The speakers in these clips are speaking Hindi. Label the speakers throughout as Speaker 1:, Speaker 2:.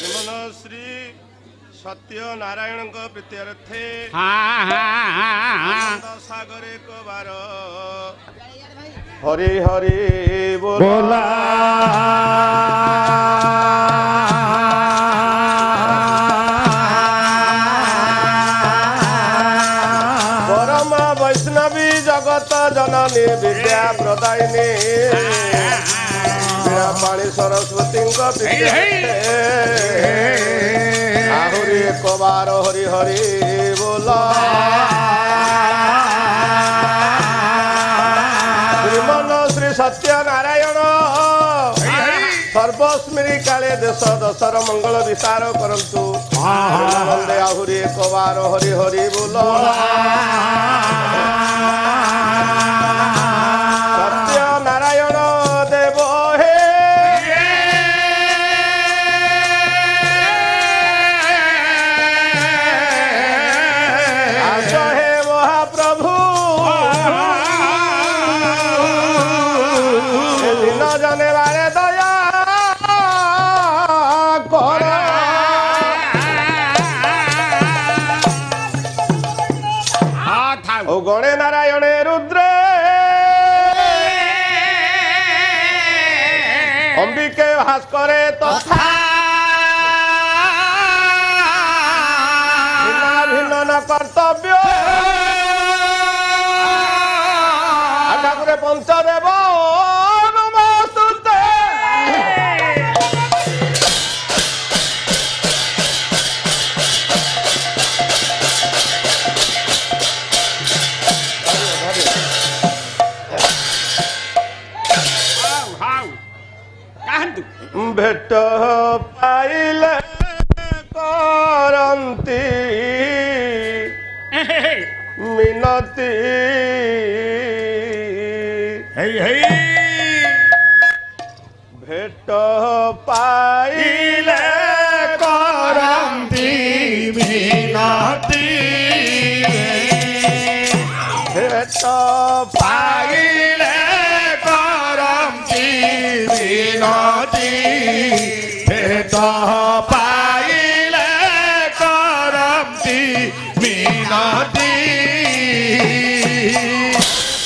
Speaker 1: ଶ୍ରୀ ସତ୍ୟ ନାରାୟଣଙ୍କ ପ୍ରୀତ୍ୟର୍ଥେ ସାଗର ଏକ ବାର ହରି ହରି ବୋଲା ପରମ ବୈଷ୍ଣବୀ ଜଗତ ଜନନୀ ବିଦ୍ୟା ପ୍ରଦାୟିନୀ ପାଣି ସରସ୍ୱତୀଙ୍କ ଆହୁରି ଏକ ବାର ହରି ହରି ବୋଲ ଶ୍ରୀମନ ଶ୍ରୀ ସତ୍ୟ ନାରାୟଣ ସର୍ବସ୍ମିରି କାଳେ ଦେଶ ଦଶର ମଙ୍ଗଳ ବିସ୍ତାର କରନ୍ତୁ ଆହୁରି ଏକ ବାର ହରି ହରି ବୋଲ ସତ୍ୟ ନାରାୟଣ ଦେବ गणे नारायणे रुद्रे अंबिके भास्करे तथा भिन्न न कर्तव्य ठाकुरे पंचदेव नमस्तुते भेट पाइले करंती मिनती भेट पाइले करंती मिनती भेट पाइले करंती मिनती भेट पाइले करंती मिनती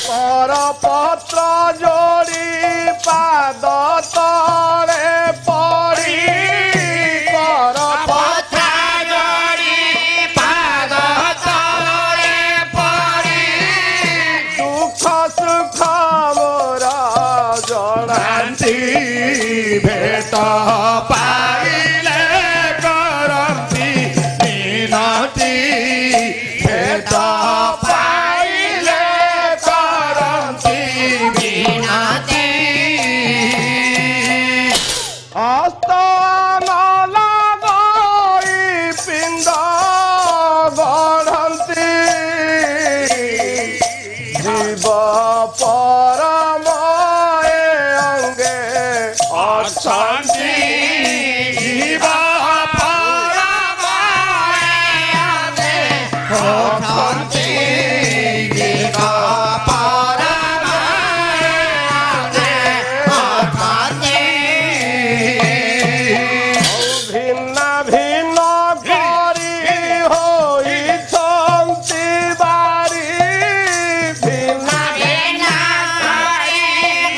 Speaker 1: करपत्र जोड़ी पाद तले पड़ी करपत्र जोड़ी पाद तले पड़ी दुख सुख मोर जनाती भेट पाइले करंती मिनती भेट पाइले करंती मिनती हस्त न लगई पिंड गढ़ंती जीव परम अंगे अछंती जीव परम अंगे अछंती जीव परम अंगे अछंती भिन्न भिन्न करी होइछंती बारी भिन्न भिन्न करी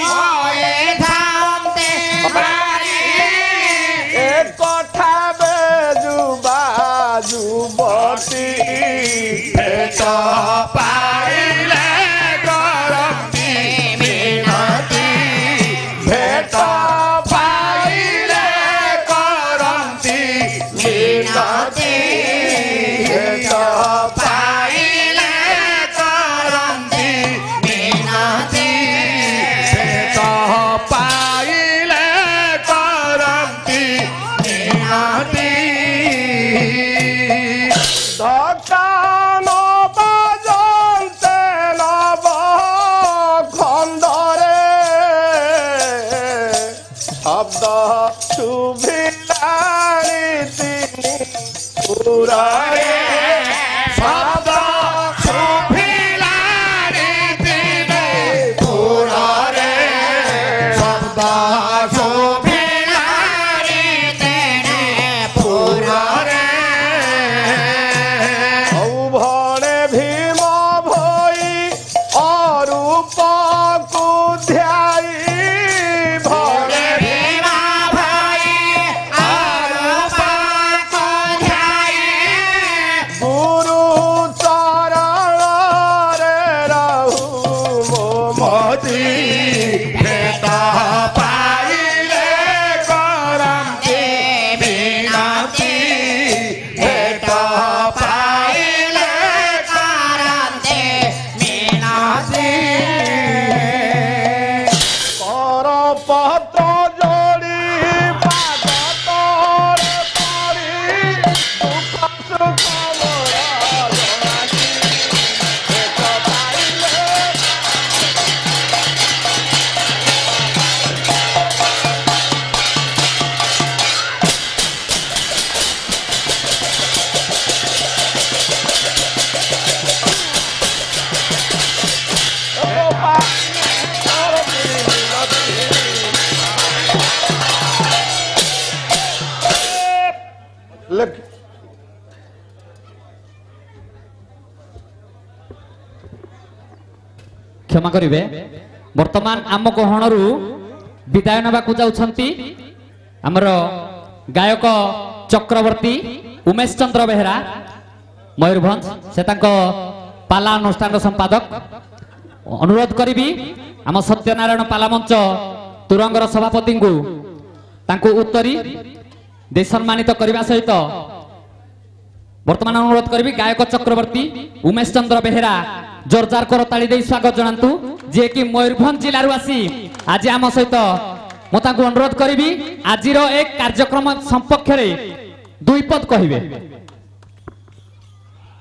Speaker 1: होइछंती बारी एक ठावे जुबा जुबती भेट पाइले करंती मिनती भेट पाइले करंती मिनती भेट पाइले करंती मिनती भेट पाइले करंती मिनती धक्का न बाजन्ते नव खंडरे शब्द शुभिलानी तिनी पुरारे शब्द शुभिलानी तिनी पुरारे शब्द शुभिलानी तिनी লেখ
Speaker 2: क्षमा करिवे वर्तमान आम गहणरू विदाय नबाकू जाउछंती हमर गायक चक्रवर्ती उमेश चंद्र बेहरा मयूरभंज से तांको पाला अनुष्ठान संपादक अनुरोध करी आम सत्यनारायण पाला मंच तुरंगर सभापति को तांको उत्तरी दे सम्मानित करने सहित वर्तमान अनुरोध करी गायक चक्रवर्ती उमेश चंद्र बेहरा जोरदार कर ताली दे स्वागत जनातु जे कि मयूरभंज जिलू आसी आज आम सहित मुझे अनुरोध करी आज एक कार्यक्रम संपक्ष दुई पद कहे।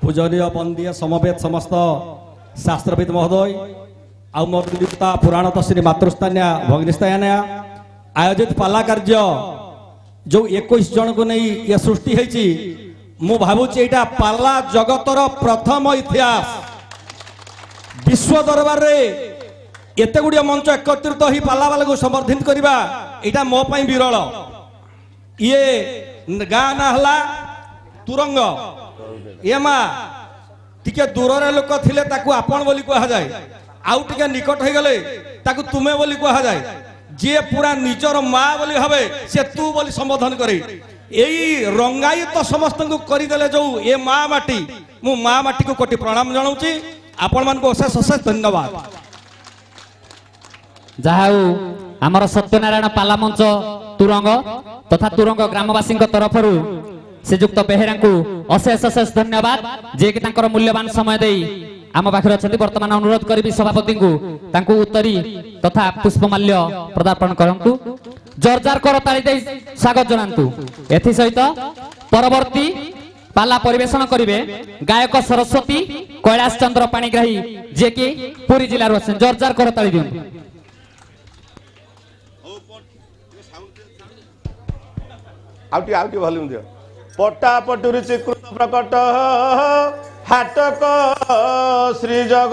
Speaker 3: पूजनीय वंदीय समवेत समस्त शास्त्रविद महोदय आउ मोर नियुक्ता पुराण श्री मातृस्थानिया भगिनीस्थानिया आयोजित पाला कार्य जो 21 जन को नहीं ये सृष्टि है मु भावुची एटा पाला जगतर प्रथम इतिहास विश्व दरबार रे एते गुडिया मंच एकत्रित ही पाला वाला को समर्थित करबा एटा मो पई विरल ये गाँ ना हला तुरंग ये माँ टिके दूर लोक थिले ताकू आपण बोली कहा जाए आउ टिके निकट हो गले ताकू तुमे बोली कहा जाए जे पूरा निजर माँ बोली हवे से तू बोली संबोधन करे यही रंगाई तो समस्त को करदेले जो ये माँ माटी मु माँ माटी को कोटि प्रणाम जनाऊँगी आपण मान को अशेष अशेष धन्यवाद।
Speaker 2: जहाउ आमर सत्यनारायण पाला मंच तुरंग तथा तुरंग ग्रामवासी तरफ श्रीजुक्त बेहेरा को अशेष अशेष धन्यवाद जे कि तांकर मूल्यवान समय दे आम पाखे अच्छा वर्तमान अनुरोध करी सभापति को उत्तरी तथा पुष्पमाल्य प्रदापन करंतु जोरदार कर ताली दे स्वागत जनातु। एथि सहित परवर्ती पाला परिवेशन करिवे गायक सरस्वती कैलाश चंद्र पाणिग्राही जे कि पुरी जिल्ला रो जोरदार कर ताली दियंतु।
Speaker 1: आउटी वॉल्यूम दियो पट्टा पटुरी चिकृत प्रकट हाटक श्री जग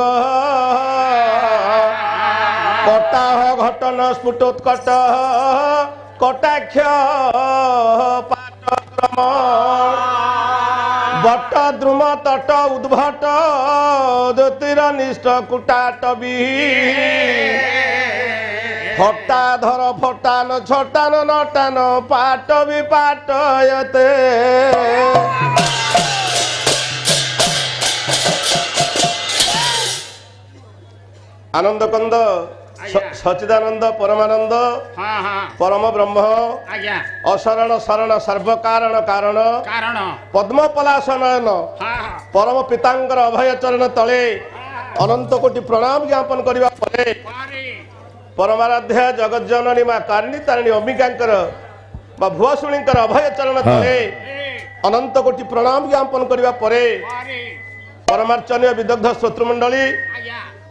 Speaker 1: कटा घटन स्फुटोत्कट कटाक्ष पाठक्रम बट द्रुम तट उद्भट ज्योतिरनिष्ठ कुटाटबी फटाधर फटान छटान नटान पाट भी पाटयते आनंद कंद सचिदानंद परमानंद परम ब्रह्म अशरण शरण सर्वकारण कारण पद्म पलाशनयन परम पितांकर अभय चरण तले अनंत कोटि प्रणाम ज्ञापन करबा परे परमाराध्या जगत जननी माँ कारणी तारिणी अंबिकांकर भुआशुणींकर अभय चरण तले अनंत कोटि प्रणाम ज्ञापन करबा परे परमार्चनीय विदग्ध श्रोतृमंडली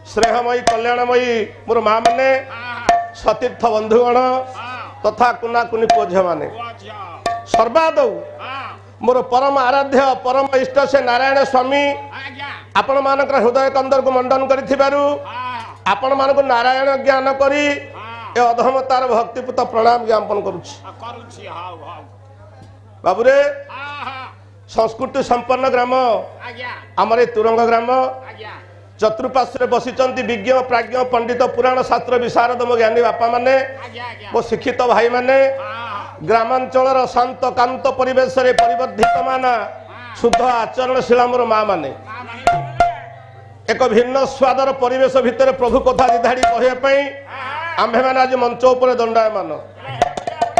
Speaker 1: स्नेहमयी कल्याणमयी मोर माँ मैंने सतीर्थ बंधुगण तथा कुना कुनी पुझ माने सर्वादौ मोर परम आराध्य परम इष्ट से नारायण स्वामी आपण मानक हृदय कंदर को मंडन करिथिबारु आपण मानक नारायण ज्ञान करी ए अधमतार भक्तिपुत प्रणाम ज्ञापन करुछि बाबुरे संस्कृति संपन्न ग्राम आमर तुरंग ग्राम चतुर्पार्श्वे बसिचंती विज्ञ प्राज्ञ पंडित पुराण शास्त्र विशारद मो ज्ञानी बापा माने मो शिक्षित भाई माने ग्रामांचल शांत कांत परिवेश रे परिवर्धित माना शुद्ध आचरणशीला मोर माँ माने एक भिन्न स्वादर परिवेश भितर प्रभु कथा दिधाड़ी कहवाई आम्भे मैंने आज मंच उपर दंडायमान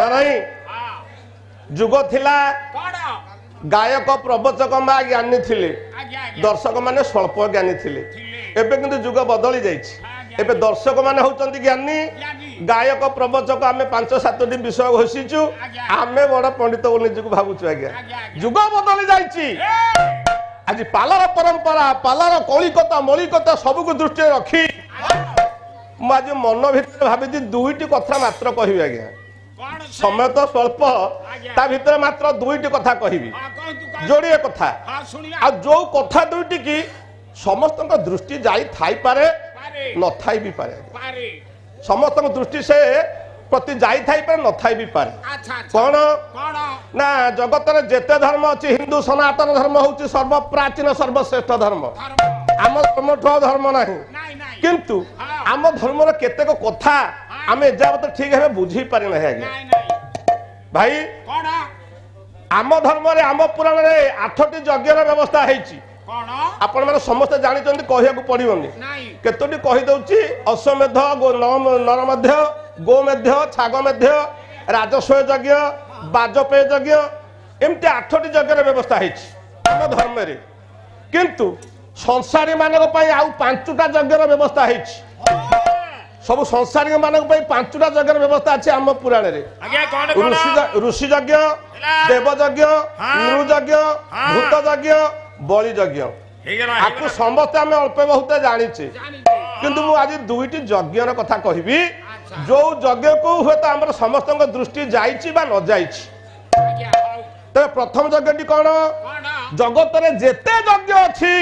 Speaker 1: नहीं जुग थिला गायक प्रवचक माँ ज्ञानी थिले दर्शक माने स्वल्प ज्ञानी थिले एबे किंतु जुग बदली जाइछि एबे दर्शक माने होचंती ज्ञानी गायक प्रवचक आमे 5-7 दिन विषय घोषिचु आमे बड़ पंडित निजको भाबुछु आज्ञा जुग बदली जाइछि आज पालार परंपरा पालार कौलिकता मौलिकता सबको दृष्टि रखी आज मन भीतर भावी दुईटी कथा मात्र कहबी आज्ञा समय तो स्वल्प ता भीतर मात्र दुईटी कथा कहबी जोड़िए कथा आ जो कथा दुईटी की समस्त दृष्टि जाई थाई पारे न थाई भी पारे समस्त दृष्टि से प्रति जाई थाई पारे न थाई भी पारे कौन ନା ଜଗତରେ ଯେତେ ଧର୍ମ ଅଛି ହିନ୍ଦୁ ସନାତନ ଧର୍ମ ହଉଛି ସର୍ବପ୍ରାଚୀନ ସର୍ବଶ୍ରେଷ୍ଠ ଧର୍ମ ଆମ ଧର୍ମଠୁ ଆଉ ଧର୍ମ ନାହିଁ କିନ୍ତୁ ଆମ ଧର୍ମର କେତେକ କଥା ଆମେ ଏଯାବତ ଠିକ ଭାବେ ବୁଝି ପାରିନା ଆଜ୍ଞା ଭାଇ ଆମ ଧର୍ମରେ ଆମ ପୁରାଣରେ 8ଟି ଯଜ୍ଞର ବ୍ୟବସ୍ଥା ହେଇଛି ଆପଣ ମାନେ ସମସ୍ତେ ଜାଣିଛନ୍ତି କହିବାକୁ ପଡିବନି କେତୋଟି କହିଦଉଛି ଅଶ୍ୱମେଧ ନରମେଧ ଗୋମେଧ ଛାଗମେଧ ରାଜସ୍ୱ ଯଜ୍ଞ ବାଜପେୟ ଯଜ୍ଞ ଏମିତି 8ଟି ଯଜ୍ଞର ବ୍ୟବସ୍ଥା ହେଇଛି ଆମ ଧର୍ମରେ କିନ୍ତୁ ସଂସାରୀ ମାନଙ୍କ ପାଇଁ ଆଉ 5ଟା ଯଜ୍ଞର ବ୍ୟବସ୍ଥା ହେଇଛି ସବୁ ସଂସାରୀ ମାନଙ୍କ ପାଇଁ 5ଟା ଯଜ୍ଞର ବ୍ୟବସ୍ଥା ଅଛି ଆମ ପୁରାଣରେ ଋଷି ଯଜ୍ଞ ଦେବ ଯଜ୍ଞ ନୃ ଯଜ୍ଞ ଭୂତ ଯଜ୍ଞ ବଳି ଯଜ୍ଞ ଆକୁ ସମସ୍ତେ ଆମେ ଅଳ୍ପ ବହୁତ ଜାଣିଛେ କିନ୍ତୁ ମୁଁ ଆଜି 2ଟି ଯଜ୍ଞର କଥା କହିବି ଯୋଉ ଯଜ୍ଞକୁ ହୁଏତ ଆମର ସମସ୍ତଙ୍କ ଦୃଷ୍ଟି ଯାଇଛି ବା ନ ଯାଇଛି ତେବେ ପ୍ରଥମ ଯଜ୍ଞଟି କଣ ଜଗତରେ ଯେତେ ଯଜ୍ଞ ଅଛି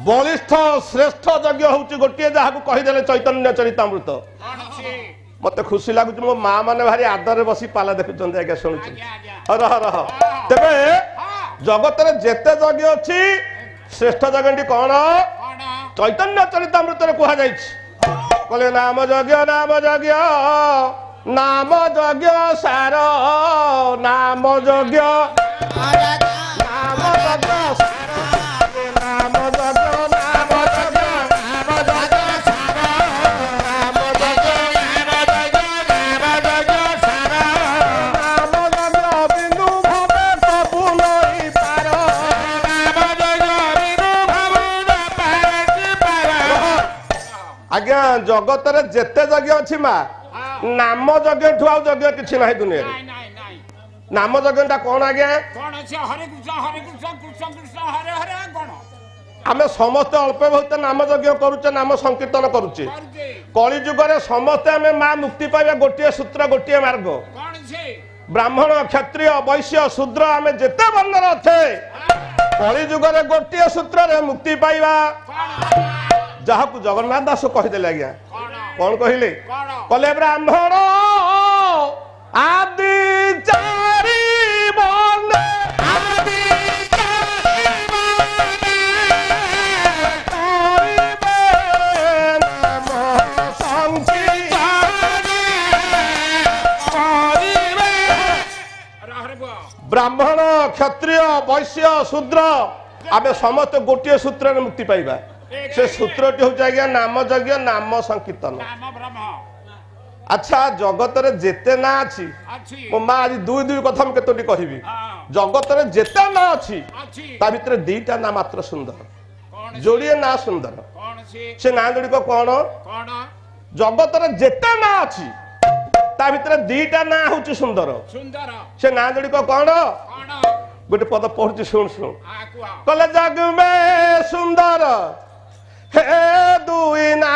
Speaker 1: ବଳିଷ୍ଠ ଶ୍ରେଷ୍ଠ ଯଜ୍ଞ ହଉଛି ଗୋଟିଏ ଯାହାକୁ କହିଦେଲେ ଚୈତନ୍ୟ ଚରିତାମୃତ ମତେ ଖୁସି ଲାଗୁଛି ମୋ ମା ମାନେ ଭାରି ଆଦରରେ ବସି ପାଲା ଦେଖୁଛନ୍ତି ଆଜ୍ଞା ଶୁଣୁଛନ୍ତି ରହ ରହ ତେବେ ଜଗତରେ ଯେତେ ଯଜ୍ଞ ଅଛି ଶ୍ରେଷ୍ଠ ଯଜ୍ଞଟି କଣ ଚୈତନ୍ୟ ଚରିତାମୃତରେ କୁହାଯାଇଛି କହିଲେ ନାମ ଯଜ୍ଞ ନାମ ଯଜ୍ଞ ନାମ ଯଜ୍ଞ ସାର ନାମ ଯଜ୍ଞ ନାମ ଯଜ୍ଞ ନାମ ଯଜ୍ଞ ନାମ ଯଜ୍ଞ ନାମ ଯଜ୍ଞ ସାର ନାମ ଯଜ୍ଞ ନାମ ଯଜ୍ଞ ସାର ନାମ ଯଜ୍ଞ ବିନ୍ଦୁ ଭାବେ ସବୁ ନଈ ପାର ନାମ ଯଜ୍ଞ ବିନ୍ଦୁ ଭାବେ ପାର ଆଜ୍ଞା ଜଗତରେ ଯେତେ ଯଜ୍ଞ ଅଛି ମା ନାମ ଯଜ୍ଞଠୁ ଆଉ ଯଜ୍ଞ କିଛି ନାହିଁ ଦୁନିଆରେ ନାମ ଯଜ୍ଞଟା କଣ ଆଜ୍ଞା ଆମେ ସମସ୍ତେ ଅଳ୍ପ ବହୁତ ନାମ ଯଜ୍ଞ କରୁଛେ ନାମ ସଂକୀର୍ତ୍ତନ କରୁଛେ କଳି ଯୁଗରେ ସମସ୍ତେ ଆମେ ମା ମୁକ୍ତି ପାଇବା ଗୋଟିଏ ସୂତ୍ର ଗୋଟିଏ ମାର୍ଗ ବ୍ରାହ୍ମଣ କ୍ଷତ୍ରିୟ ବୈଶ୍ୟ ଶୂଦ୍ର ଆମେ ଯେତେ ବର୍ଣ୍ଣର ଅଛେ କଳି ଯୁଗରେ ଗୋଟିଏ ସୂତ୍ରରେ ମୁକ୍ତି ପାଇବା ଯାହାକୁ ଜଗନ୍ନାଥ ଦାସ କହିଦେଲେ ଆଜ୍ଞା କଣ କହିଲେ କହିଲେ ବ୍ରାହ୍ମଣ ଆଦି ଚାରି ବର୍ଣ୍ଣ ଆଦି ଚାରି ନାମ ବ୍ରାହ୍ମଣ କ୍ଷତ୍ରିୟ ବୈଶ୍ୟ ଶୂଦ୍ର ଆମେ ସମସ୍ତେ ଗୋଟିଏ ସୂତ୍ରରେ ମୁକ୍ତି ପାଇବା से सूत्रटी हूँ आज्ञा नाम यज्ञ नाम संकीर्तन अच्छा जगत जेते ना अच्छी मो माँ आज दुई दुई कथा मुझे कहबी जगत जेते ना अच्छी ता भीतर 2टा ना मात्र सुंदर जोड़िए ना सुंदर से ना जोड़िक कौन जगत जेते ना अच्छी ता भीतर 2टा ना हूँ सुंदर से ना जोड़िक कौन गोटे पद पढ़ुची शुण शुण कले जग में सुंदर हे दुई नाम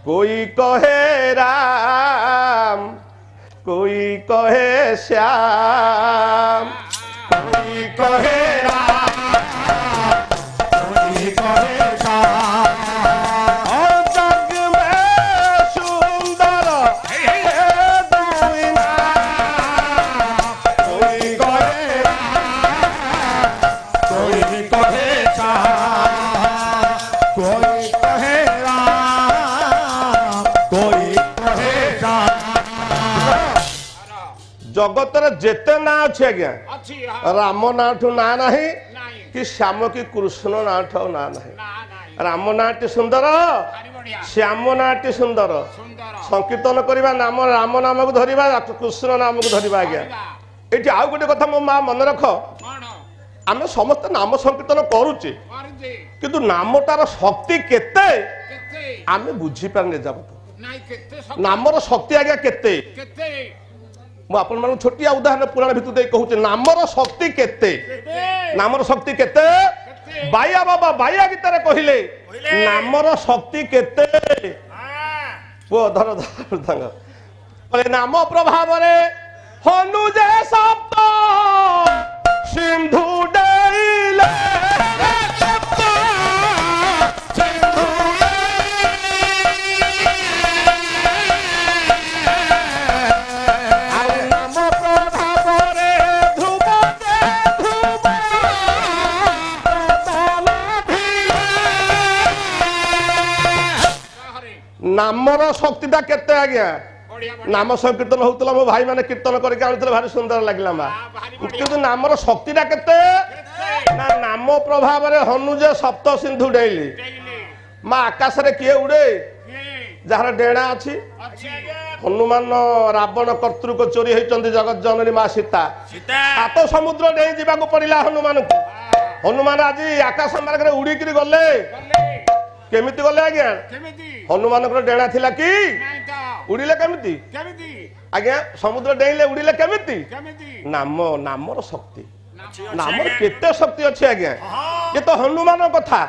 Speaker 1: कोई कहे राम कोई कहे श्याम कोई कहे राम कोई कहे श्याम और जग में सुंदर हे दुई नाम कोई कहे कोई कहे कोई कहे राम कोई कहे जगत जेते ना अच्छे आज्ञा राम ना ठू ना नहीं कि श्याम की कृष्ण ना ठू ना नहीं राम नाटी सुंदर श्याम नाटी सुंदर संकीर्तन करवा नाम राम नाम को धरवा कृष्ण नाम को धरवा आज्ञा ये आउ गोटे कथा मो माँ मन रख आम समस्त नाम संकीर्तन करुचे किंतु नामटार शक्ति केते आमे बुझी पारने जब नामर शक्ति आज्ञा केते मु आपण मान छोटिया उदाहरण पुराण भितु दे कहूचे नामर शक्ति केते नामर शक्ति केते बाया बाबा बाया गीतारे कहिले नामर शक्ति केते वो धर धर धंग बोले नाम प्रभाव रे हनु जे सप्त सिंधु डेले ନାମର ଶକ୍ତିଟା କେତେ ଆଜ୍ଞା ନାମ ସଂକୀର୍ତ୍ତନ ହଉଥିଲା ମୋ ଭାଇ ମାନେ କୀର୍ତ୍ତନ କରିକି ଆଣୁଥିଲେ ଭାରି ସୁନ୍ଦର ଲାଗିଲା ମା କିନ୍ତୁ ନାମର ଶକ୍ତିଟା କେତେ ନା ନାମ ପ୍ରଭାବରେ ହନୁ ଯେ ସପ୍ତ ସିନ୍ଧୁ ଡେଇଁଲି ମା ଆକାଶରେ କିଏ ଉଡେ ଯାହାର ଡେଣା ଅଛି ହନୁମାନ ରାବଣ କର୍ତ୍ତୃକ ଚୋରି ହେଇଛନ୍ତି ଜଗତ ଜନନୀ ମା ସୀତା ସାତ ସମୁଦ୍ର ଡେଇଁ ଯିବାକୁ ପଡିଲା ହନୁମାନଙ୍କୁ ହନୁମାନ ଆଜି ଆକାଶ ମାର୍ଗରେ ଉଡିକିରି ଗଲେ କେମିତି ଗଲେ ଆଜ୍ଞା ହନୁମାନଙ୍କର ଡେଣା ଥିଲା କି ଉଡିଲେ କେମିତି ଆଜ୍ଞା ସମୁଦ୍ର ଡେଇଁଲେ ଉଡିଲେ କେମିତି ନାମର ଶକ୍ତି ନାମର କେତେ ଶକ୍ତି ଅଛି ଆଜ୍ଞା ଏ ତ ହନୁମାନ କଥା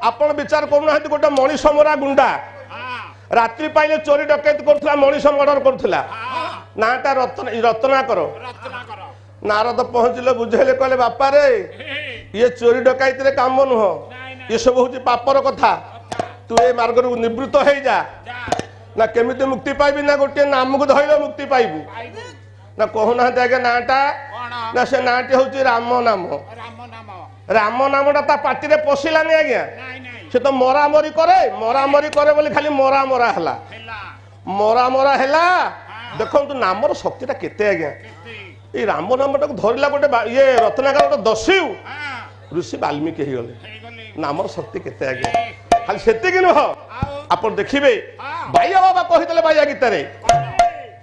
Speaker 1: ଆପଣ ବିଚାର କରୁନାହାନ୍ତି ଗୋଟେ ମଣିଷ ମରା ଗୁଣ୍ଡା ରାତ୍ରି ପାଇଲେ ଚୋରି ଡକାୟତି କରୁଥିଲା ମଣିଷ ମର୍ଡର କରୁଥିଲା ନାଟା ରତ୍ନାକର ନାରଦ ପହଞ୍ଚିଲେ ବୁଝେଇଲେ କହିଲେ ବାପାରେ ଇଏ ଚୋରି ଡକାୟତିରେ କାମ ନୁହଁ ये सब हूँ पापर कथा तू ए मार्ग निवृत्त हो जा ना केमिति मुक्ति पाइबी ना गोटे नाम को धरले मुक्ति पाइबू ना कहूना आगे नाटा ना से नाटी हूँ राम नाम राम नामटा ता पार्टी रे पशिलानी आज्ञा से तो मरामरी करे बोली खाली मरा मरा है देखो नामर शक्तिटा केते आज्ञा ये राम नामटा धरला गोटे ये रत्नाकर गोटे दस्यु ऋषि वाल्मीकि गले नामर शक्ति केते आगे खाली सेतिक नुह आप देखिए बाइया बाबा कही बाइया गीत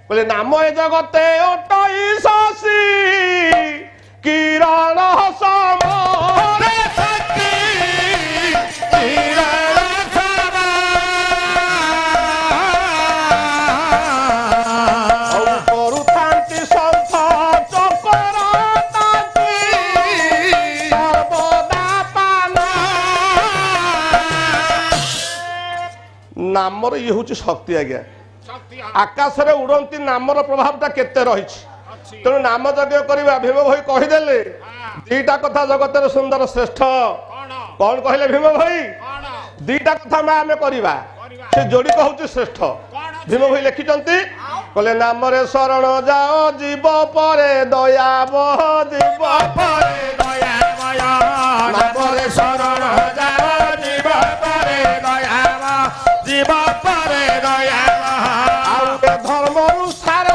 Speaker 1: बोले नाम ए जगते ओटई शशि किरण समरे शक्ति किरण करुथांति संथ चकर नामर ये हूँ शक्ति आज्ञा आकाश रे उड़ती नामर प्रभावटा केते रही तेणु नाम यज्ञ करवा भीम भाई कहीदेले दीटा कथा जगत सुंदर श्रेष्ठ कौन कहले भीम भाई दीटा कथा मैं आम करवा से जोड़ी कहूँ श्रेष्ठ भीम भाई लिखिंट कहले नाम रे शरण जाओ जीव परे दया बह जीव परे दया नाम रे शरण जाओ जीव परे दया जीव परे दया धर्म अनुसार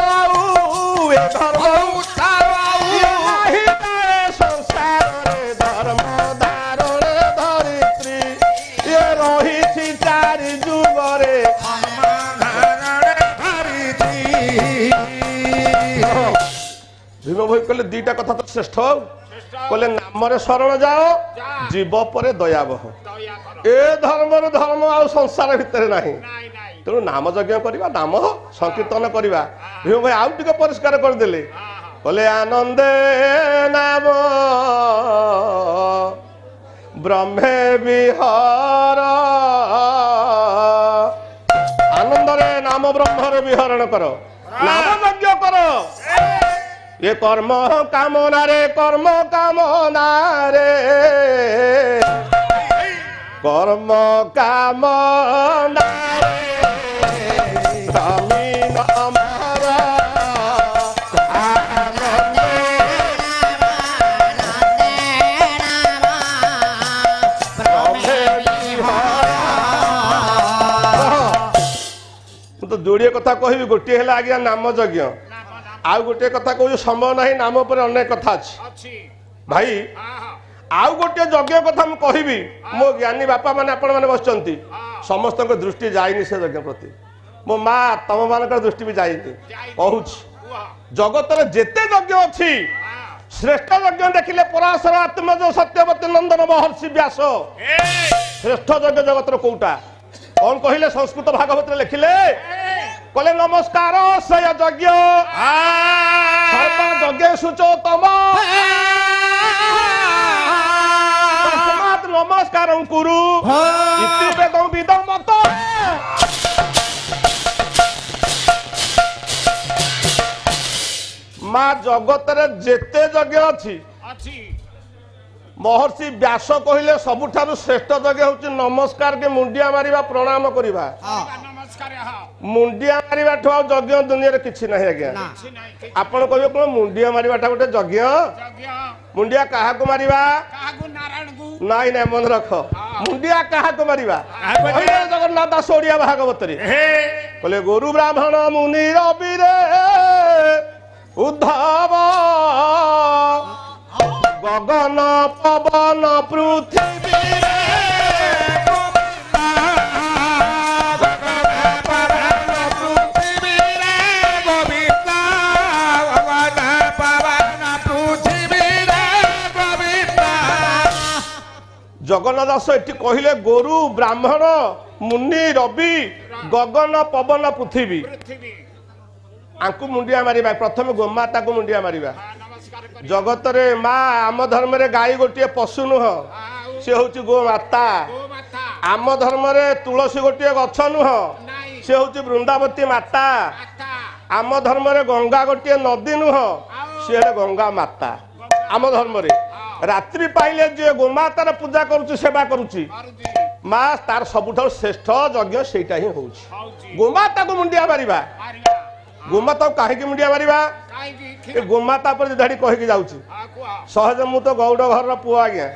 Speaker 1: संसार धर्म धारण धरित्री ये रही चारि जुगरे भीम भाई कहले दीटा कथा तो श्रेष्ठ कहले नाम शरण जाओ जीव परे दयाबह ए धर्म धर्म आ संसार भितर नहीं तेणु नाम यज्ञ करवा नाम संकीर्तन करवा भीम भाई आउ टिके परिष्कार करदेले कहले आनंदे नाम ब्रह्मे विहर आनंद रे नाम ब्रह्म विहरण कर नाम यज्ञ कर ये कर्म कामना रे कर्म कामना रे कर्म कामना तो जोड़िए कथा कहि गोटे है आज्ञा नाम यज्ञ आउ गोटे कथा कहूँ समय ना नाम पर अनेक कथा अच्छी भाई आउ गोटे यज्ञ कथा मुझे कहबी मो ज्ञानी बापा मैंने आपण मैंने बस समस्त दृष्टि जाइनी से यज्ञ प्रति मो माँ तम मान दृष्टि भी जाइनी कहूँ जगत जेते यज्ञ अच्छी श्रेष्ठ यज्ञ देखिले पराशर आत्मज सत्यवती नंदन महर्षि व्यास श्रेष्ठ यज्ञ जगत कौटा कौन कहले संस्कृत भागवत लिखिले कहले नमस्कार से यज्ञ यज्ञ सुचोतम नमस्कार कुरु विदम मत माँ जगत जेते यज्ञ अच्छी महर्षि व्यास कहले सबुठारु श्रेष्ठ यज्ञ हूँ नमस्कार के मुंडिया मारिबा प्रणाम करिबा
Speaker 4: ନମସ୍କାର ହଁ
Speaker 1: ମୁଣ୍ଡିଆ ମାରିବା ଠୁ ଆଉ ଯଜ୍ଞ ଦୁନିଆରେ କିଛି ନାହିଁ ଆଜ୍ଞା
Speaker 4: କିଛି ନାହିଁ କିଛି
Speaker 1: ଆପଣ କହିବେ କଣ ମୁଣ୍ଡିଆ ମାରିବାଟା ଗୋଟେ ଯଜ୍ଞ
Speaker 4: ଯଜ୍ଞ
Speaker 1: ମୁଣ୍ଡିଆ କାହାକୁ ମାରିବା
Speaker 4: କାହାକୁ ନାରାୟଣକୁ
Speaker 1: ନାଇଁ ନାଇଁ ମନେ ରଖ ମୁଣ୍ଡିଆ କାହାକୁ ମାରିବା କହିଲେ ଜଗନ୍ନାଥ ଦାସ ଓଡିଆ ଭାଗବତରେ କହିଲେ ଗୁରୁ ବ୍ରାହ୍ମଣ ମୁନି ରବିରେ ଉଦ୍ଧବ ଗଗନ ପବନ ପୃଥିବୀରେ ଜଗନ୍ନାଥ ଦାସ ଏଠି କହିଲେ ଗୋରୁ ବ୍ରାହ୍ମଣ ମୁନି ରବି ଗଗନ ପବନ ପୃଥିବୀ
Speaker 4: ପୃଥିବୀ
Speaker 1: ଆଙ୍କୁ ମୁଣ୍ଡିଆ ମାରିବା ପ୍ରଥମେ ଗୋମାତାକୁ ମୁଣ୍ଡିଆ ମାରିବା
Speaker 4: ନମସ୍କାର କରି
Speaker 1: ଜଗତରେ ମା ଆମ ଧର୍ମରେ ଗାଈ ଗୋଟିଏ ପଶୁ ନୁହଁ ସେ ହଉଛି ଗୋମାତା
Speaker 4: ଗୋମାତା
Speaker 1: ଆମ ଧର୍ମରେ ତୁଳସୀ ଗୋଟିଏ ଗଛ ନୁହଁ
Speaker 4: ନାଇଁ
Speaker 1: ସେ ହଉଛି ବୃନ୍ଦାବତୀ ମାତା
Speaker 4: ମାତା
Speaker 1: ଆମ ଧର୍ମରେ ଗଙ୍ଗା ଗୋଟିଏ ନଦୀ ନୁହଁ ସେ ହେଲେ ଗଙ୍ଗା ମାତା ଆମ ଧର୍ମରେ ରାତ୍ରି ପାଇଲେ ଯିଏ ଗୋମାତାର ପୂଜା କରୁଛି ସେବା କରୁଛି
Speaker 4: କରୁଛି
Speaker 1: ମା ତାର ସବୁଠାରୁ ଶ୍ରେଷ୍ଠ ଯଜ୍ଞ ସେଇଟା ହିଁ ହଉଛି
Speaker 4: ହଉଛି
Speaker 1: ଗୋମାତାକୁ ମୁଣ୍ଡିଆ ମାରିବା
Speaker 4: ମାରିବା
Speaker 1: ଗୋମାତାକୁ କାହିଁକି ମୁଣ୍ଡିଆ ମାରିବା
Speaker 4: କାହିଁକି
Speaker 1: ଏ ଗୋମାତା ଉପରେ ଧାଡି କହିକି ଯାଉଛି
Speaker 4: କୁହ
Speaker 1: ସହଜ ମୁଁ ତ ଗୌଡ଼ ଘରର ପୁଅ ଆଜ୍ଞା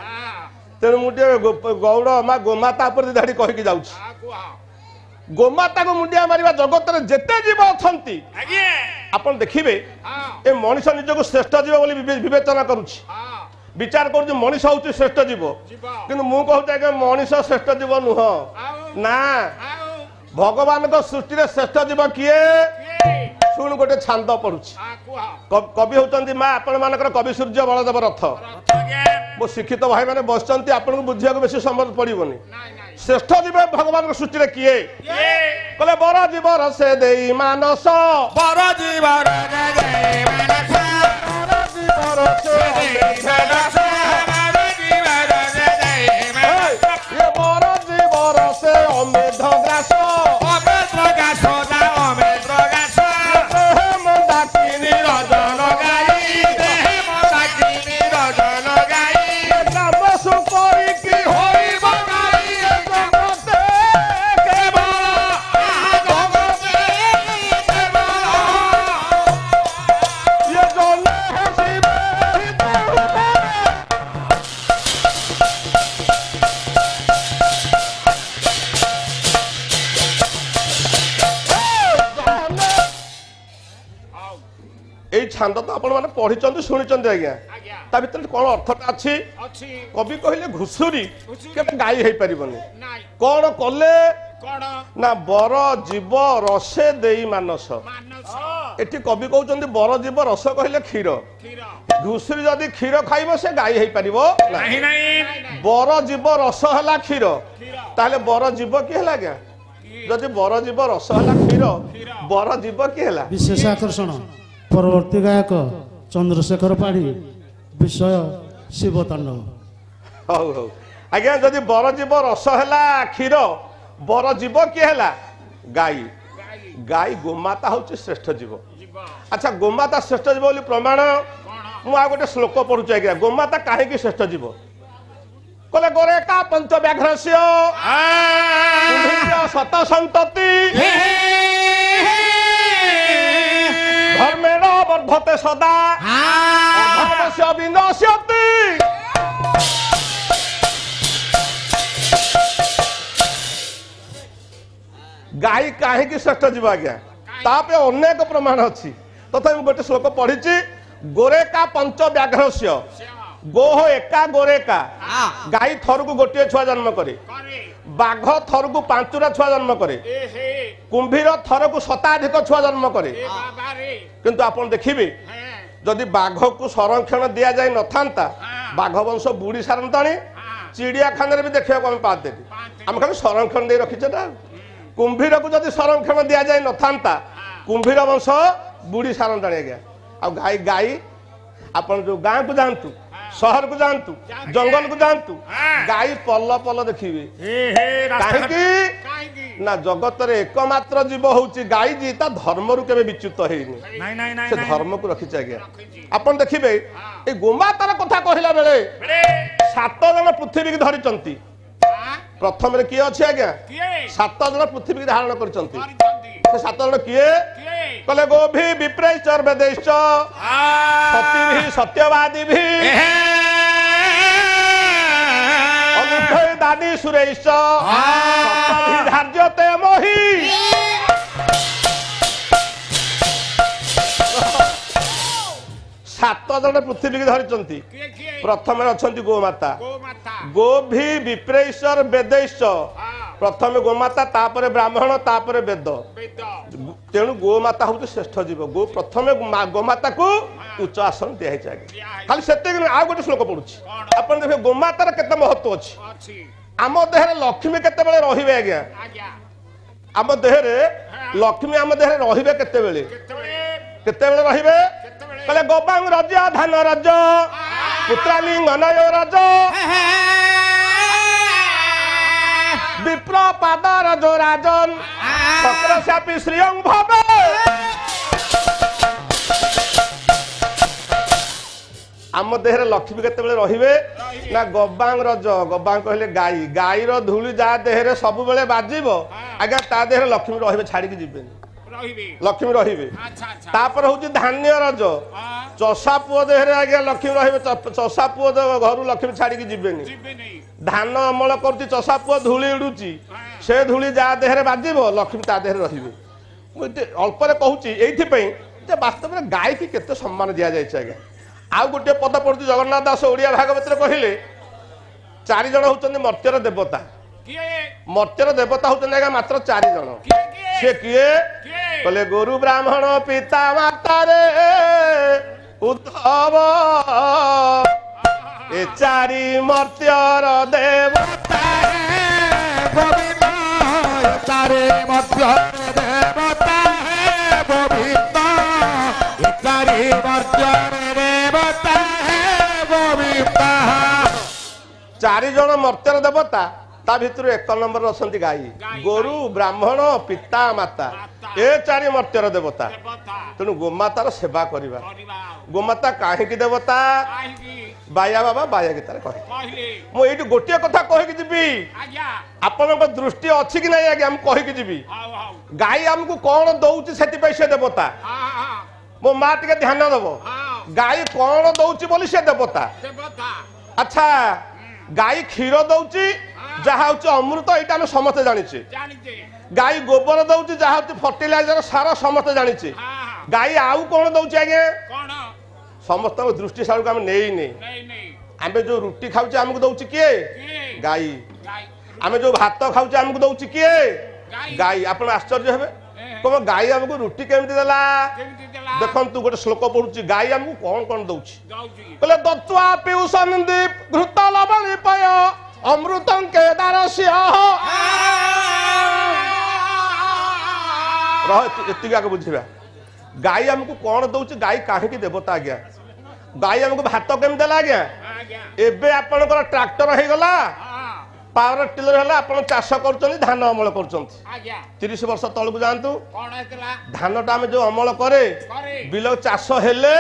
Speaker 1: ତେଣୁ ମୁଁ ଟିକେ ଗୌଡ଼ ମା ଗୋମାତା ଉପରେ ଧାଡି କହିକି ଯାଉଛି
Speaker 4: କୁହ
Speaker 1: ଗୋମାତାକୁ ମୁଣ୍ଡିଆ ମାରିବା ଜଗତରେ ଯେତେ ଜୀବ ଅଛନ୍ତି
Speaker 4: ଆଜ୍ଞା
Speaker 1: ଆପଣ ଦେଖିବେ
Speaker 4: ହଁ
Speaker 1: ଏ ମଣିଷ ନିଜକୁ ଶ୍ରେଷ୍ଠ ଜୀବ ବୋଲି ବିବେଚନା କରୁଛି
Speaker 4: ହଁ
Speaker 1: ବିଚାର କରୁଛି ମଣିଷ ହଉଛି ଶ୍ରେଷ୍ଠ ଜୀବ
Speaker 4: ଯିବ
Speaker 1: କିନ୍ତୁ ମୁଁ କହୁଛି ଆଜ୍ଞା ମଣିଷ ଶ୍ରେଷ୍ଠ ଜୀବ ନୁହଁ
Speaker 4: ଆଉ
Speaker 1: ନା
Speaker 4: ଆଉ
Speaker 1: ଭଗବାନଙ୍କ ସୃଷ୍ଟିରେ ଶ୍ରେଷ୍ଠ ଜୀବ କିଏ
Speaker 4: କିଏ
Speaker 1: ଶୁଣୁ ଗୋଟେ ଛାନ୍ଦ ପଡୁଛି
Speaker 4: କୁହ
Speaker 1: କବି ହଉଛନ୍ତି ମା ଆପଣ ମାନଙ୍କର କବି ସୂର୍ଯ୍ୟ ବଳଦେବ ରଥ
Speaker 4: ଆଜ୍ଞା
Speaker 1: ମୋ ଶିକ୍ଷିତ ଭାଇ ମାନେ ବସିଛନ୍ତି ଆପଣଙ୍କୁ ବୁଝିବାକୁ ବେଶୀ ସମୟ ପଡିବନି
Speaker 4: ନାଇଁ ନାଇଁ
Speaker 1: ଶ୍ରେଷ୍ଠ ଜୀବ ଭଗବାନଙ୍କ ସୃଷ୍ଟିରେ କିଏ
Speaker 4: କିଏ
Speaker 1: କହିଲେ ବର ଜୀବର ସେ ଦେଇ ମାନସ
Speaker 4: ବର ଜୀବର ଜୟ ମାନସ
Speaker 1: ବର ଜୀବର ସେ
Speaker 4: ମାନସ ବର ଜୀବର ଜୟ ମାନସ
Speaker 1: ଇଏ ବର ଜୀବର ସେ ଅମେଧ ଗ୍ରାସ
Speaker 4: ଅମେତ୍ର ଗାଛ ନା ଅମେତ୍ର ଗାଛ
Speaker 1: ଦେହେ ମନ୍ଦାକିନୀ
Speaker 4: ରଜନ ଗାଈ ଦେହେ ମନ୍ଦାକିନୀ ରଜନ ଗାଈ
Speaker 1: ନାମ ସୁପରିକି
Speaker 4: ହୋଇବ ଗାଈ
Speaker 1: ଜଗତେ
Speaker 4: କେବଳ ଜଗତେ କେବଳ
Speaker 1: ଇଏ ଜନେ ହସିବେ ଏଇ ଛାନ୍ଦ ତ ଆପଣ ମାନେ ପଢିଛନ୍ତି ଶୁଣିଛନ୍ତି ଆଜ୍ଞା
Speaker 4: ଆଜ୍ଞା
Speaker 1: ତା ଭିତରେ କଣ ଅର୍ଥଟା ଅଛି
Speaker 4: ଅଛି
Speaker 1: କବି କହିଲେ ଘୁଷୁରୀ କେବେ ଗାଈ ହେଇପାରିବନି
Speaker 4: ନାଇଁ
Speaker 1: କଣ କଲେ
Speaker 4: କଣ
Speaker 1: ନା ବର ଜୀବ ରସେ ଦେଇ ମାନସ
Speaker 4: ମାନସ
Speaker 1: ଏଠି କବି କହୁଛନ୍ତି ବର ଜୀବ ରସ କହିଲେ କ୍ଷୀର
Speaker 4: କ୍ଷୀର
Speaker 1: ଘୁଷୁରୀ ଯଦି କ୍ଷୀର ଖାଇବ ସେ ଗାଈ ହେଇପାରିବ ନାହିଁ
Speaker 4: ନାହିଁ
Speaker 1: ବର ଜୀବ ରସ ହେଲା କ୍ଷୀର
Speaker 4: କ୍ଷୀର
Speaker 1: ତାହେଲେ ବର ଜୀବ କି ହେଲା ଆଜ୍ଞା ଯଦି ବର ଜୀବ ରସ ହେଲା କ୍ଷୀର ବର ଜୀବ କି ହେଲା
Speaker 5: ବିଶେଷ ଆକର୍ଷଣ ପରବର୍ତ୍ତୀ ଗାୟକ ଚନ୍ଦ୍ରଶେଖର ପାଢ଼ୀ ବିଷୟ ଶିବ ତାଣ୍ଡବ
Speaker 1: ହଉ ହଉ ଆଜ୍ଞା ଯଦି ବର ଜୀବ ରସ ହେଲା କ୍ଷୀର ବର ଜୀବ କିଏ ହେଲା ଗାଈ ଗାଈ ଗୋମାତା ହଉଛି ଶ୍ରେଷ୍ଠ ଜୀବ
Speaker 4: ଯିବ
Speaker 1: ଆଚ୍ଛା ଗୋମାତା ଶ୍ରେଷ୍ଠ ଜୀବ ବୋଲି ପ୍ରମାଣ
Speaker 4: କଣ
Speaker 1: ମୁଁ ଆଉ ଗୋଟେ ଶ୍ଲୋକ ପଢୁଛି ଆଜ୍ଞା ଗୋମାତା କାହିଁକି ଶ୍ରେଷ୍ଠ ଜୀବ କହିଲେ ଗୋରେକା ପଞ୍ଚ ବ୍ୟାଘ୍ରସ୍ୟ ଶତ ସନ୍ତତି ଧର୍ମେଣ ବର୍ଦ୍ଧତେ ସଦା ଅଧର୍ମସ୍ୟ ବିନଶ୍ୟତି ଗାଈ କାହିଁକି ଶ୍ରେଷ୍ଠ ଯିବ ଆଜ୍ଞା ତା ପାଇଁ ଅନେକ ପ୍ରମାଣ ଅଛି ତଥାପି ମୁଁ ଗୋଟେ ଶ୍ଲୋକ ପଢିଛି ଗୋରେକା ପଞ୍ଚ ବ୍ୟାଘ୍ରସ୍ୟ ଗୋହ ଏକା ଗୋରେକା ଗାଈ ଥରକୁ ଗୋଟିଏ ଛୁଆ ଜନ୍ମ କରେ
Speaker 4: করে
Speaker 1: ବାଘ ଥରକୁ 5ଟା ଛୁଆ ଜନ୍ମ କରେ
Speaker 4: এ হে
Speaker 1: କୁମ୍ଭୀର ଥରକୁ ଶତାଧିକ ଛୁଆ ଜନ୍ମ କରେ
Speaker 4: এ বাবা রে
Speaker 1: କିନ୍ତୁ ଆପଣ ଦେଖିବେ
Speaker 4: হ্যাঁ
Speaker 1: ଯଦି ବାଘକୁ ସଂରକ୍ଷଣ ଦିଆଯାଇ ନଥାନ୍ତା ବାଘ ବଂଶ ବୁଡି ସାରନ୍ତାଣି ଚିଡ଼ିଆଖାନାରେ ବି ଦେଖିବାକୁ ଆମେ ପାଆନ୍ତେନି ଆମେ ଖାଲି ସଂରକ୍ଷଣ ଦେଇ ରଖିଛେ ନା କୁମ୍ଭୀରକୁ ଯଦି ସଂରକ୍ଷଣ ଦିଆଯାଇ ନଥାନ୍ତା କୁମ୍ଭୀର ବଂଶ ବୁଡି ସାରନ୍ତାଣି ଆଜ୍ଞା ଆଉ ଗାଈ ଗାଈ ଆପଣ ଯୋଉ ଗାଁକୁ ଯାଆନ୍ତୁ ସହରକୁ ଯାଆନ୍ତୁ ଜଙ୍ଗଲକୁ ଯାଆନ୍ତୁ ଗାଈ ପଲ ପଲ ଦେଖିବେ କାହିଁକି
Speaker 4: কাইগি
Speaker 1: ନା ଜଗତରେ ଏକମାତ୍ର ଜୀବ ହଉଛି ଗାଈ ଯିଏ ତା ଧର୍ମରୁ କେବେ ବିଚ୍ୟୁତ ହେଇନି
Speaker 4: নাই নাই নাই
Speaker 1: ସେ ଧର୍ମକୁ ରଖିଛି ଆଜ୍ଞା ଆପଣ ଦେଖିବେ ଏଇ ଗୋମାତାର କଥା କହିଲା ବେଳେ 7 ଜଣ ପୃଥିବୀକି ଧରିଛନ୍ତି प्रथम रे किए अछि आज्ञा
Speaker 4: किए
Speaker 1: 7 जन पृथ्वी धारण करचंती
Speaker 4: करचंती
Speaker 1: से 7 जन किए
Speaker 4: किए
Speaker 1: कहले गोभी विप्रेश्वर वेदैश्च सती भी सत्यवादी भी अनुष्ठेय दानी सुरेश्च सप्तभी धार्यते मोहि 7 जन पृथ्वी की धरिचंती
Speaker 4: किए किए
Speaker 1: प्रथम अछंती गोमाता
Speaker 4: गोमाता
Speaker 1: गोभी विप्रेश्वर वेदैश्च प्रथम गोमाता तापर ब्राह्मण तापर वेद
Speaker 4: वेद
Speaker 1: तेणु गोमाता हूँ श्रेष्ठ जीव गो प्रथम गोमाता को उच्च आसन दिया खाली से आ गोटे श्लोक पढ़ुची आप देखे गोमातार केते महत्व अच्छी
Speaker 4: अछि
Speaker 1: आम देहरे लक्ष्मी केतेबेले रहिबे आज्ञा
Speaker 4: आज्ञा
Speaker 1: आम देहरे लक्ष्मी आम देहरे रहिबे केतेबेले केतेबेले रहिबे कहले गोबांग रज धान रज पुत्रालिंग अनय रज विप्र पाद रज राजन चक्रशापी श्रियं भवे आम देहरे लक्ष्मी केतेबेले रहिबे ना गोबांग रज गोबांग कहले गाई गाईर धूली जा देहरे सब बेले बाजिबो आज्ञा ता देहरे लक्ष्मी रहिबे छाड़ी के जिबेनी
Speaker 4: रहिबे
Speaker 1: लक्ष्मी रहिबे
Speaker 4: अच्छा अच्छा
Speaker 1: तापर हूँ धान्य रज चषा पुओ देहरे आज्ञा लक्ष्मी रहिबे चषा पुओ घर लक्ष्मी छाड़ी के जिबेनी
Speaker 4: जिबे नहीं
Speaker 1: धान अमल करुच्ची चषा पुओ धूली उड़ुची से धूली जा देहरे बाजिबो लक्ष्मी ता देहरे रहिबे मुझे अल्परे कहूची एइथिपई जे वास्तव में गाय की केते सम्मान दिया जायछि आज्ञा आउ गोटे पद पढ़ुची जगन्नाथ दास ओडिया भागवत कहले 4 जन होचंदी मर्त्यर देवता
Speaker 4: किए
Speaker 1: मर्त्यर देवता होचंदी आज्ञा मात्र 4 जन
Speaker 4: किए किए
Speaker 1: से किए
Speaker 4: किए
Speaker 1: कहले गुरु ब्राह्मण पिता माता रे उद्धव ए 4 मर्त्यर देवता
Speaker 4: गोविंद तारे मध्य देवता है गोविंद तारे मध्य देवता है गोविंद
Speaker 1: 4 जन मर्त्यर देवता ता भितर 1 नंबर अछंती गाई गोरु ब्राह्मण पिता माता ए 4 मर्त्यर देवता
Speaker 4: देवता
Speaker 1: तेणु गोमातार सेवा करिबा
Speaker 4: परिवार
Speaker 1: गोमाता काहेकि देवता
Speaker 4: काहेकि
Speaker 1: बाया बाबा बाया गीतार कहे
Speaker 4: कहले
Speaker 1: मु एइटु गोटिए कथा कहिकि जिबी
Speaker 4: आज्ञा
Speaker 1: आपनक दृष्टि अछि कि नै आज्ञा हम कहिकि जिबी
Speaker 4: हाउ हाउ
Speaker 1: गाई हमको कौन दउची सेति पै से देवता
Speaker 4: हां हां
Speaker 1: मो मां टिके ध्यान दबो
Speaker 4: हां
Speaker 1: गाई कौन दउची बोली से देवता
Speaker 4: देवता
Speaker 1: अच्छा गाई क्षीर दउची जहा होची अमृत एटा हम समस्त जानिछे
Speaker 4: जानिते
Speaker 1: गाई गोबर दउची जहा होची फर्टिलाइजर सारा समस्त जानिछे
Speaker 4: हां
Speaker 1: गाई आउ कौन दउची आगे
Speaker 4: कोन
Speaker 1: समस्त दृष्टि सारू हम नेई नै
Speaker 4: नहीं नहीं
Speaker 1: आमे जो रुटी खाउचे हमको दउची किए
Speaker 4: किए
Speaker 1: गाई
Speaker 4: गाय
Speaker 1: आमे जो भात खाउचे हमको दउची किए
Speaker 4: गाई
Speaker 1: गाई आपण आश्चर्य हेबे कम गाई हमको रुटी केमति देला
Speaker 4: केमति देला
Speaker 1: देखंतु गोटे श्लोक पढुची गाई हमको कौन कौन दउची
Speaker 4: दउची
Speaker 1: कहले दत्वा पिउसन दीप घृत लवणी पय अमृतं केदारस्य रह एतिक आगे बुझिबा गाई हमको कौन दउची गाई काहे की देवता आज्ञा गाई हमको भात केम देला आज्ञा
Speaker 4: आज्ञा
Speaker 1: एबे आपनकर ट्रैक्टर हे गला
Speaker 4: हां
Speaker 1: पावर टिलर हला आपण चाष करचनी धान अमल करचंती
Speaker 4: आज्ञा
Speaker 1: 30 वर्ष तळकु जानतु
Speaker 4: कोन हेतला
Speaker 1: धानटा हम जो अमल करे
Speaker 4: करे
Speaker 1: बिल चाष हेले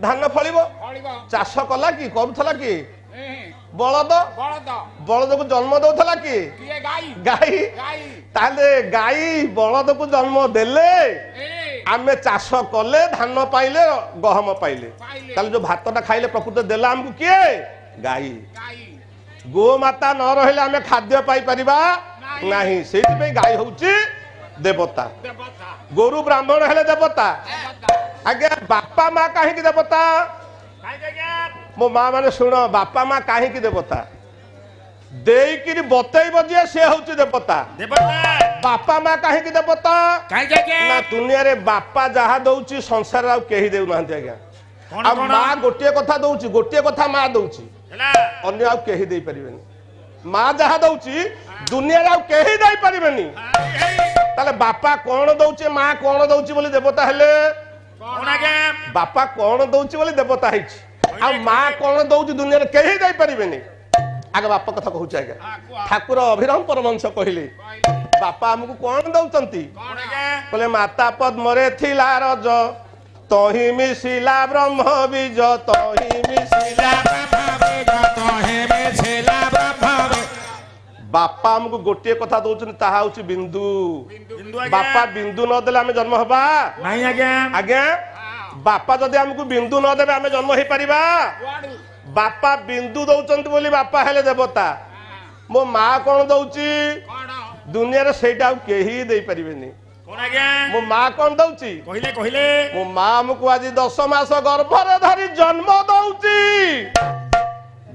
Speaker 1: धान फलिबो
Speaker 4: फळिबो
Speaker 1: चाष कला कि करूथला कि
Speaker 4: ए
Speaker 1: बलद
Speaker 4: बळद
Speaker 1: बलद को जन्म दउथला कि
Speaker 4: किए गाई
Speaker 1: गाई
Speaker 4: गाई
Speaker 1: ताले गाई बलद को जन्म देले
Speaker 4: ए
Speaker 1: आमे चाष कले धान पाइले गहम पाइले
Speaker 4: पाइले
Speaker 1: ताले जो भातटा खाइले प्रकृति देला हमको किए गाई
Speaker 4: गाई
Speaker 1: गोमाता न रहिले आमे खाद्य पाई परिबा नाही सेति पे गाई होउची देवता
Speaker 4: देवता
Speaker 1: गोरु ब्राह्मण हेले देवता
Speaker 4: देवता
Speaker 1: आज्ञा बापा माँ काहे की देवता
Speaker 4: काय गया
Speaker 1: मो माँ माने सुन बापा माँ काहे की देवता देइकिरी बतैब जे से होउची देवता
Speaker 4: देवता
Speaker 1: बापा माँ काहे की देवता
Speaker 4: काय गया
Speaker 1: ना दुनिया रे बापा जहा दउची संसार आ केही देउ नाहंती आज्ञा
Speaker 4: कोन
Speaker 1: आ
Speaker 4: कोन
Speaker 1: माँ गोटिए कथा दउची गोटिए कथा माँ दउची
Speaker 4: हला
Speaker 1: अन्य आ केही देई परिबेनी माँ जहा दउची दुनिया रे आ केही देई परिबेनी ताले बापा कौन दउची माँ कौन दउची बोली देवता हेले
Speaker 4: कोन गया
Speaker 1: बापा कौन दउची बोली देवता heiछि आ माँ कौन दउची दुनिया रे केही देई परिबेनी आगे बापा कथा कहूची आज्ञा ठाकुर अभिराम परमहंस कहिले बापा हमको कौन दउचंती
Speaker 4: कोन गया
Speaker 1: बोले माता पद्मरे थिला रज तही मिशिला ब्रह्म बीज तही मिशिला बापा हमको गोटे कथा दौरान ताहा हूँ बिंदु
Speaker 4: बिंदु आज्ञा
Speaker 1: बापा बिंदु नदेले आम जन्म हवा
Speaker 4: नहीं आज्ञा
Speaker 1: आज्ञा बापा जदि हमको बिंदु नदेवे आम जन्म हो पारिबा बापा बिंदु दौरान बोली बापा हेले देवता मो माँ कौन दौची दुनिया रे सेटा केही दे परिबेनी
Speaker 4: कौन आज्ञा
Speaker 1: मो माँ कौन दौची
Speaker 4: कहले कहले
Speaker 1: मो माँ हमको आज 10 मास गर्भरे धरी जन्म दौची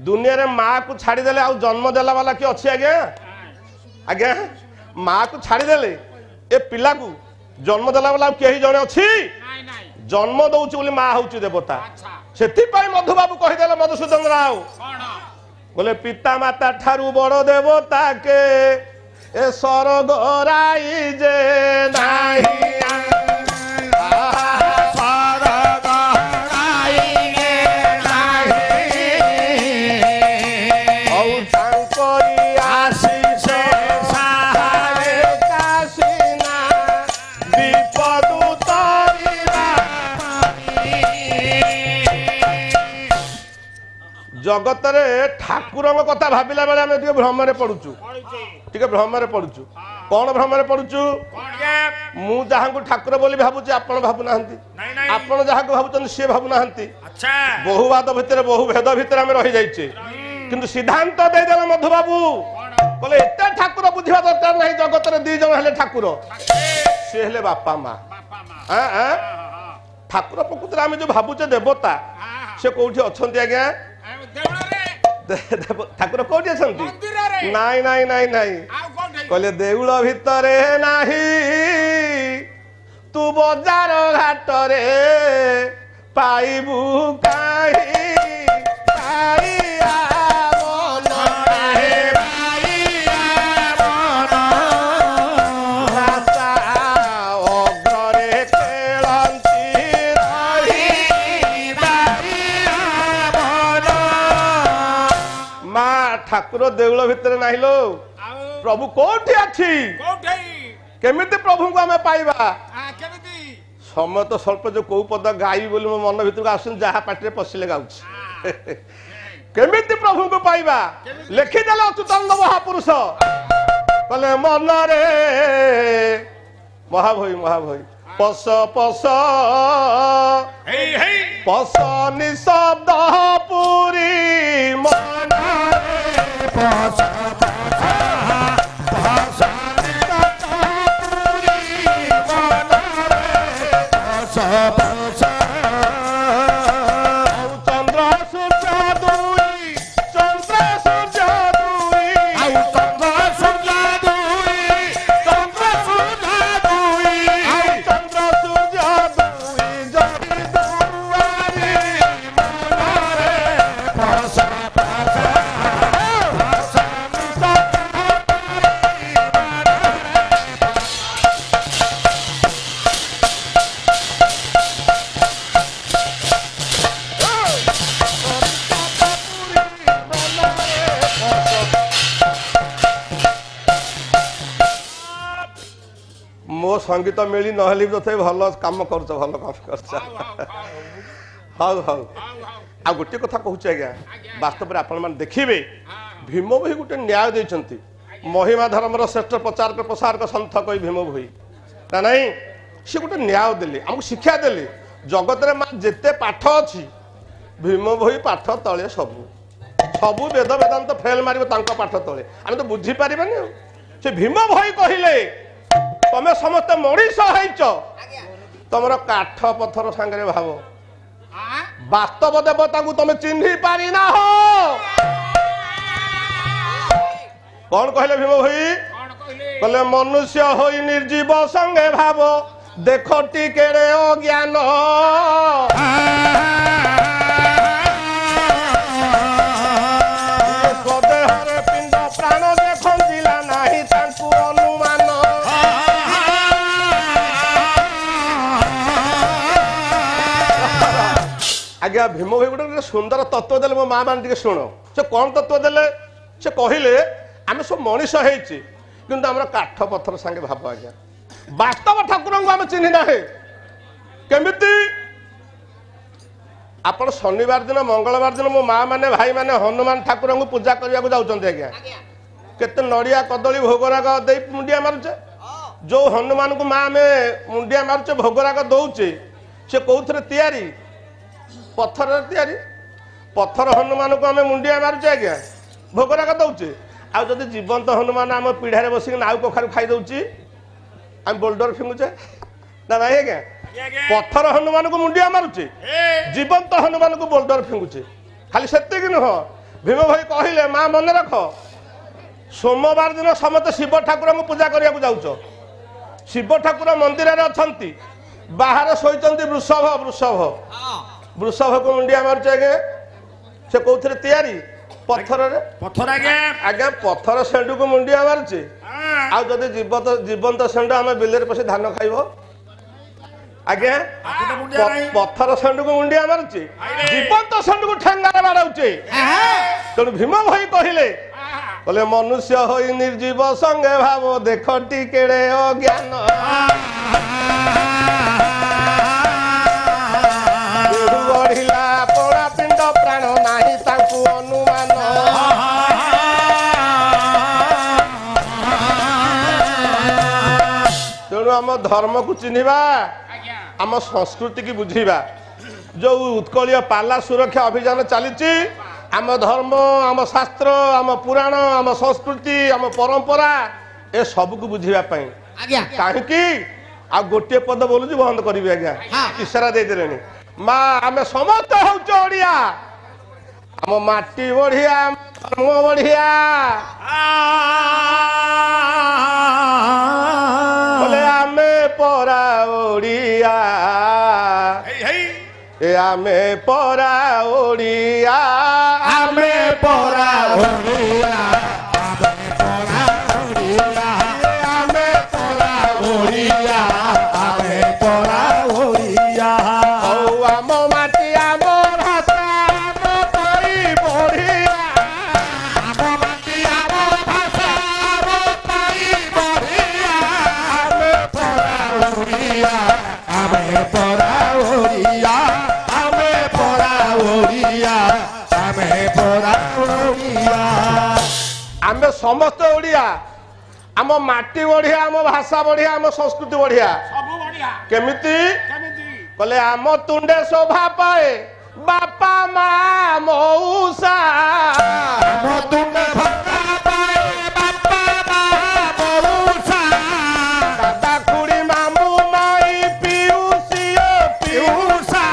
Speaker 1: दुनिया रे माँ को छाड़ी देले आउ जन्म देला वाला की अच्छी आज्ञा आज्ञा माँ को छाड़ी देले ए पिला को जन्म देला वाला केही जणे अछि जन्म दौची बोली माँ हूँ देवता से मधुबाबू कहीदेले मधुसूदन राव बोले पिता माता ठारू बड़ देवता के ए स्वर्ग राई जे नाही जगत रे ठाकुर कथा भाविला बेले आम भ्रम पड़ुचु टे भ्रम पड़ुचु कौन भ्रम पड़ुचु मु जहाँ को ठाकुर बोली भावुची आपण भावुना आपण जहाँ को भावुं सी भावुना बहुवाद भितर बहु भेद भितर आम रही जाइए किंतु सिद्धांत देदेले मधुबाबू कहले एते ठाकुर बुझा दरकार नहीं जगत रे 2 जन हेले ठाकुर सी हेले बापा माँ ठाकुर प्रकृति आम जो भावुचे देवता से कौटी अच्छा आज्ञा ठाकुर कौटी अच्छा नाई नाई नाई नाई कहले देउल भितर नाही तू बजार घाट रे पाइबू काई ठाकुर देउल भितर नाही लो प्रभु कोठी अछि केमिति प्रभु को हमें पाइबा समय तो स्वल्प जो को पद गाई बोली मो मन भितर आसुन जहा पाटे पसिले गाउछि केमिति प्रभु को पाइबा लिखि देले अच्युतानंद महापुरुष कहले मन रे महाभई पस पस पस निशब्द पुरी मन पस संगीत मिली नहली तथे भल काम कर हाउ हाउ आ गोटे कथा कहूँ आज्ञा वास्तव में आपण मैंने देखिए भीम भोई गोटे न्याय देते महिमा धर्मर श्रेष्ठ प्रचारक प्रसारक सन्थ कही भीम भोई ना नहीं सी गोटे न्याय देले आमको शिक्षा देले जगत में जिते पाठ अच्छी भीम भोई पाठ तले सबू सबू वेद वेदांत फेल मार पाठ तले आम तो बुझीपारे से भीम भोई कहले तमें समस्त मनीष होइच तुम काठ पत्थर सांगे भाव वास्तव देवता को तुम चिन्ह पारि ना हो कौन कहले भीम भोई कहले मनुष्य होई निर्जीव संगे भाव देख टिके रे अज्ञान स्वदेहरे पिंड प्राण देखिला नाही तांकु अनुमान आज्ञा भीम भाई गोटे सुंदर तत्व देले मो माँ मान शुण से कौन तत्व देले से कहले आम सब मनीष होइछि किंतु हमर काठ पत्थर संगे भाव आज्ञा वास्तव ठाकुर को आम चिन्ह ना केमिति आपण शनिवार दिन मंगलवार दिन मो माँ माने भाई माने हनुमान ठाकुर को पूजा करने को जाउछन्ते आज्ञा केते नड़िया कदली भोगराग दे मुंडिया मारुचे जो हनुमान को माँ आम मुंडिया मारुचे भोगराग दौचे से कौन तैयारी पत्थर तैयारी पत्थर हनुमान को आम मुंडिया मारुचे आज्ञा भोगराग दौचे आदि जीवंत हनुमान आम पीढ़े बसिक नाउ कखारू खाई दौची आम बोल्डर फिंगुचे ना ना आज्ञा पत्थर हनुमान को मुंडिया मारुचे जीवंत हनुमान को बोल्डर फिंगुचे खाली से नुह भीम भाई कहले माँ मन रख सोमवार दिन समस्त शिव ठाकुर को पूजा करने जाऊच शिव ठाकुर मंदिर अच्छा बाहर शोचंती वृषभ वृषभ वृषभ को मुंडिया मारुचे आज्ञा से कौन तैयारी पत्थर
Speaker 4: पत्थर
Speaker 1: आज्ञा पत्थर सेंडू को मुंडिया मारुचे आदि जीवंत सेंड आम बिल पशि धान खाइब आज्ञा पत्थर सेंडू को मुंडिया मारुचे जीवंत सेंडू को ठेंगारे बाड़ाऊचे तेणु भीम भाई कहले बोले मनुष्य हो निर्जीव संगे भाव देख टिकेड़े अज्ञान बढ़िला पोड़ा पिंड प्राण नाही तांकु अनुमान तेणु आम धर्म को चिन्हवा आम संस्कृति की बुझीबा जो उत्कलीय पाला सुरक्षा अभियान चली आम धर्म आम शास्त्र आम पुराण आम संस्कृति आम परंपरा ए सब को बुझापी कहीं आ गोटे पद बोलू बंद करी आज्ञा इशारा देदेले माँ आम समस्त होड़िया आम माटी बढ़िया धर्म बढ़िया बोले आमे परा ओडिया ए आमे परा ओडिया आमे परा ओडिया आमे परा ओडिया आमे परा ओडिया ओ आम माटी आम भाषा आम पाई बढ़िया आम माटी आम भाषा आम पाई बढ़िया आमे परा ओडिया आमे परा ओडिया आमे समस्त ओडिया आम माटी बढ़िया आम भाषा बढ़िया आम संस्कृति बढ़िया केमिति कले आम तुंडे शोभा पाए बापा माँ मौसा आम तुंडे शोभा पाए बापा माँ मौसा दादा खुड़ी मामू माई पियूसियो पियूसा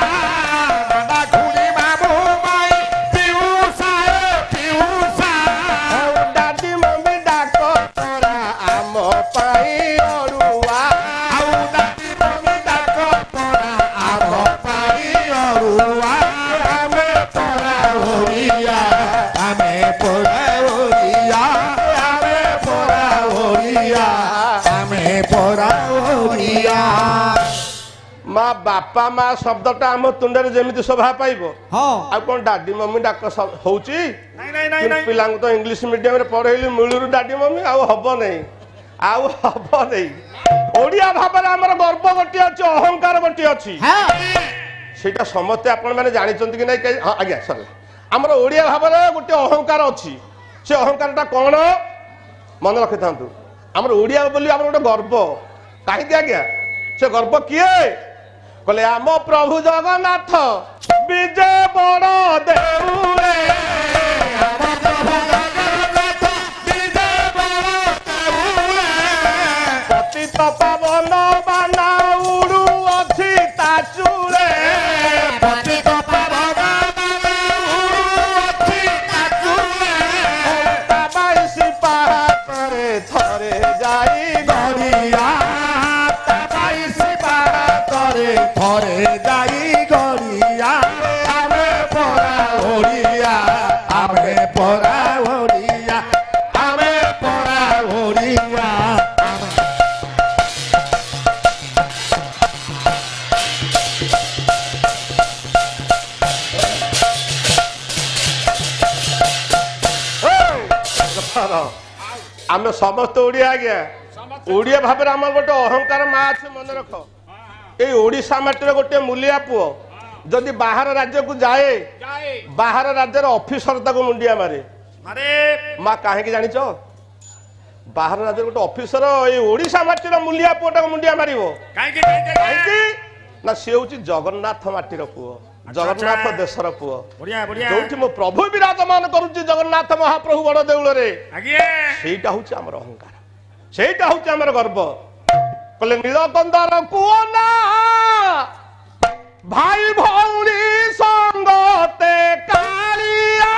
Speaker 1: दादा खुड़ी मामू माई पियूसा पियूसा दादी मम्मी डाक तोरा आम पाई अरुआ आउ दादी मम्मी डाक तोरा आम पाई अरुआ आमे तोरा ओरिया आमे पोरा ओरिया आमे पोरा ओरिया आमे पोरा ओरिया माँ बापा माँ शब्दटा आम तुंडे जमी शोभा पाइब आ कौन डाडी मम्मी डाक होची पिला तो इंग्लिश मीडियम रे पढ़ेली मूलरू डाडी मम्मी आउ हब नहीं आउ हब नहीं ओडिया भाव आमर गर्व गोटे अच्छी अहंकार गोटे अच्छी सेटा समस्ते आपण मैंने जानी कि नहीं हाँ आज्ञा सर आमर ओडिया भाव गोटे अहंकार अच्छी से अहंकार कौन मन रखि था आमर ओडिया बोली आमर गोटे गर्व कहीं आज्ञा से गर्व किए कहले आम प्रभु जगन्नाथ विजय बड़ देउरे पतित पावन बाना उड़ू अच्छी ताचुरे पतित पावन बाना उड़ू अच्छी ताचुरे ताबाईसी पाहाड़े थरे जाई गड़िया ताबाईसी पाहाड़े थरे जाई गड़िया आमे परा ओडिया आमे परा ओडिया आमे परा ओडिया आम समस्त ओडिया आज्ञा ओडिया भाव आम गोटे अहंकार माँ अच्छे मन रख ये ओडिशा माटी गोटे मूलिया पुओ जदि बाहर राज्य को जाए बाहर राज्यर ऑफिसर ताको मुंडिया मारे माँ कहीं जानिच ବାହାର ରାଜ୍ୟରେ ଗୋଟେ ଅଫିସର ଏଇ ଓଡ଼ିଶା ମାଟିର ମୂଲିଆ ପୁଅଟାକୁ ମୁଣ୍ଡିଆ ମାରିବ କାହିଁକି ନା ସେ ହଉଛି ଜଗନ୍ନାଥ ମାଟିର ପୁଅ ଜଗନ୍ନାଥ ଦେଶର ପୁଅ ଯୋଉଠି ମୋ ପ୍ରଭୁ ବିରାଜମାନ କରୁଛି ଜଗନ୍ନାଥ ମହାପ୍ରଭୁ ବଡ ଦେଉଳରେ ସେଇଟା ହଉଛି ଆମର ଅହଙ୍କାର ସେଇଟା ହଉଛି ଆମର ଗର୍ବ କହିଲେ ନୀଳକନ୍ଦର କୁହ ନା ଭାଇ ଭଉଣୀ ସଙ୍ଗତେ କାଳିଆ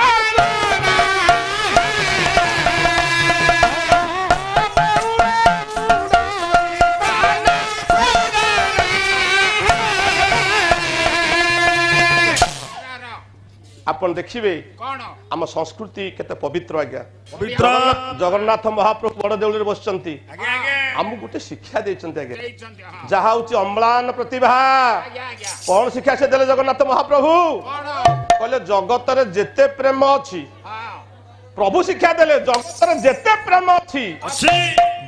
Speaker 1: ଆପଣ ଦେଖିବେ ଆମ ସଂସ୍କୃତି କେତେ ପବିତ୍ର ଆଜ୍ଞା ଜଗନ୍ନାଥ ମହାପ୍ରଭୁ ବଡ ଦେଉଳରେ ବସିଛନ୍ତି ଆମକୁ ଗୋଟେ ଶିକ୍ଷା ଦେଇଛନ୍ତି ଆଜ୍ଞା ଯାହା ହଉଛି ଅମ୍ଳାନ ପ୍ରତିଭା କଣ ଶିକ୍ଷା ସେ ଦେଲେ ଜଗନ୍ନାଥ ମହାପ୍ରଭୁ କହିଲେ ଜଗତରେ ଯେତେ ପ୍ରେମ ଅଛି ପ୍ରଭୁ ଶିକ୍ଷା ଦେଲେ ଜଗତରେ ଯେତେ ପ୍ରେମ ଅଛି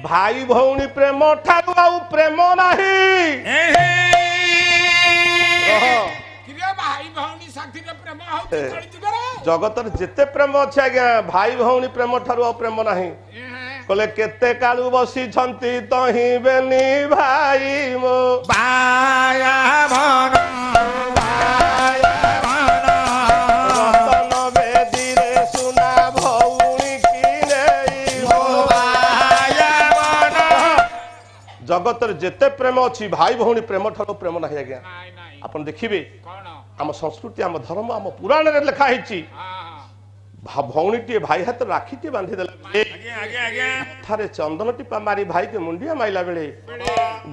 Speaker 1: ଭାଇ ଭଉଣୀ ପ୍ରେମ ଠାରୁ ଆଉ ପ୍ରେମ ନାହିଁ ଜଗତରେ ଯେତେ ପ୍ରେମ ଅଛି ଆଜ୍ଞା ଭାଇ ଭଉଣୀ ପ୍ରେମ ଠାରୁ ଆଉ ପ୍ରେମ ନାହିଁ କହିଲେ କେତେ କାଳୁ ବସିଛନ୍ତି ତହିଁ ବେନି ଭାଇ ମୋ ରତନ ବେଦୀରେ ସୁନା ଭଉଣୀ କି ନେଇ ଜଗତରେ ଯେତେ ପ୍ରେମ ଅଛି ଭାଇ ଭଉଣୀ ପ୍ରେମ ଠାରୁ ପ୍ରେମ ନାହିଁ ଆଜ୍ଞା ଆପଣ ଦେଖିବେ ଆମ ସଂସ୍କୃତି ଆମ ଧର୍ମ ଆମ ପୁରାଣରେ ଲେଖା ହେଇଛି ଭଉଣୀଟିଏ ଭାଇ ହାତରେ ରାକ୍ଷୀଟିଏ ବାନ୍ଧିଦେଲା ଥରେ ଚନ୍ଦନ ଟିପା ମାରି ଭାଇକି ମୁଣ୍ଡିଆ ମାଇଲା ବେଳେ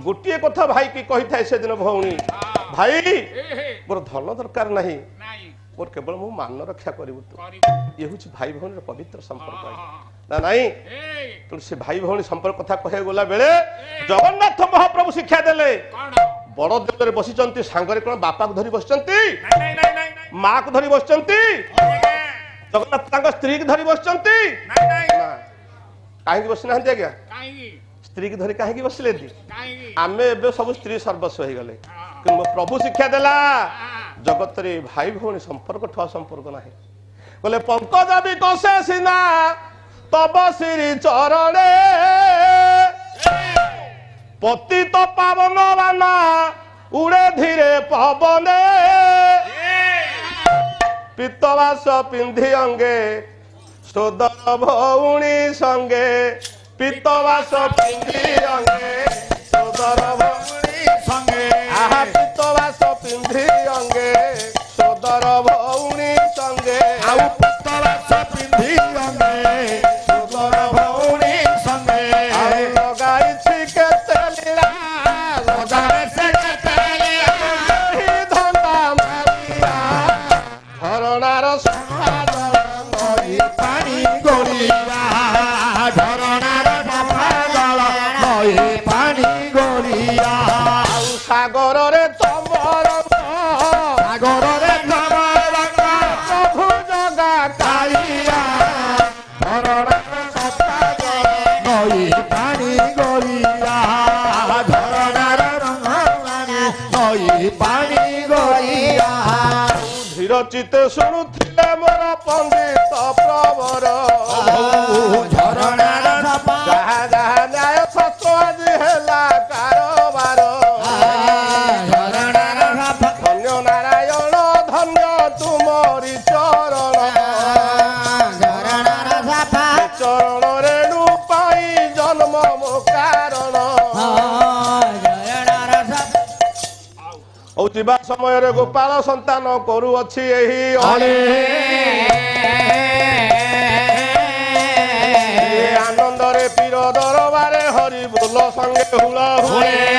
Speaker 1: ଗୋଟିଏ କଥା ଭାଇକି କହିଥାଏ ସେଦିନ ଭଉଣୀ ଭାଇ ମୋର ଧନ ଦରକାର ନାହିଁ ମୋର କେବଳ ମୁଁ ମାନ ରକ୍ଷା କରିବୁ ତୁ ଇଏ ହଉଛି ଭାଇ ଭଉଣୀର ପବିତ୍ର ସମ୍ପର୍କ ନା ନାଇଁ ତେଣୁ ସେ ଭାଇ ଭଉଣୀ ସମ୍ପର୍କ କଥା କହିବାକୁ ଗଲା ବେଳେ ଜଗନ୍ନାଥ ମହାପ୍ରଭୁ ଶିକ୍ଷା ଦେଲେ ବଡ ଦେଉଳରେ ବସିଛନ୍ତି ସାଙ୍ଗରେ କଣ ବାପାକୁ ଧରି ବସିଛନ୍ତି ମା କୁ ଧରି ବସିଛନ୍ତି ଜଗନ୍ନାଥ ତାଙ୍କ ସ୍ତ୍ରୀ କି ଧରି ବସିଛନ୍ତି କାହିଁକି ବସିନାହାନ୍ତି ଆଜ୍ଞା ସ୍ତ୍ରୀ କି ଧରି କାହିଁକି ବସିଲେ ଆମେ ଏବେ ସବୁ ସ୍ତ୍ରୀ ସର୍ବସ୍ୱ ହେଇଗଲେ କିନ୍ତୁ ମୋ ପ୍ରଭୁ ଶିକ୍ଷା ଦେଲା ଜଗତରେ ଭାଇ ଭଉଣୀ ସମ୍ପର୍କ ଠୁଆ ସମ୍ପର୍କ ନାହିଁ କହିଲେ ପଙ୍କଜ ବିକଶେ ସିନା ତବ ଶ୍ରୀ ଚରଣେ ପତିତ ପାବନ ବାନା ଉଡେ ଧୀରେ ପବନେ ପିତ୍ତବାସ ପିନ୍ଧି ଅଙ୍ଗେ ସୋଦର ଭଉଣୀ ସଙ୍ଗେ ପିତ୍ତବାସ ପିନ୍ଧି ଅଙ୍ଗେ ସୋଦର ଭଉଣୀ ସଙ୍ଗେ ପିତ୍ତବାସ ପିନ୍ଧି ଅଙ୍ଗେ ସୋଦର ଭଉଣୀ ସଙ୍ଗେ ଆଉ ପିତ୍ତବାସ ପିନ୍ଧି ଅଙ୍ଗେ ସୋଦର ଭଉଣୀ ସଙ୍ଗେ ଲଗାଇଛି କେତେ ଲୀଳା ଲଗାଇଛି କେତେ ଲୀଳା ଧନ୍ଦା ମାରିଆ ଝରଣାର ନଈ ପାଣି ଗଡ଼ିଆ ଝରଣାର ନଈ ପାଣି ଗଡ଼ିଆ ଆଉ ସାଗରରେ ତମର ସାଗରରେ ତମର ପ୍ରଭୁ ଜଗା କାଳିଆ ଝରଣାର ନଈ ପାଣି ଗଡ଼ିଆ ଝରଣାର ନଈ ପାଣି ଗଡ଼ିଆ ଧୀର ଚିତ୍ତେ ଶୁଣୁଥିଲେ ମୋର ପଣ୍ଡିତ ପ୍ରବର ଝରଣାର ଯାହା ଯାହା ନ୍ୟାୟ ସତ ଆଜି ହେଲା କାରବାର ଧନ୍ୟ ନାରାୟଣ ଧନ୍ୟ ତୁମରି ଚରଣ ଚରଣ ରେଣୁ ପାଇ ଜନ୍ମ ମୋ କାରଣ ଆଉ ଯିବା ସମୟରେ ଗୋପାଳ ସନ୍ତାନ କରୁଅଛି ଏହି ଆନନ୍ଦରେ ପୀର ଦରବାରେ ହରି ବୋଲ ସଙ୍ଗେ ହୁଳ ହୁଏ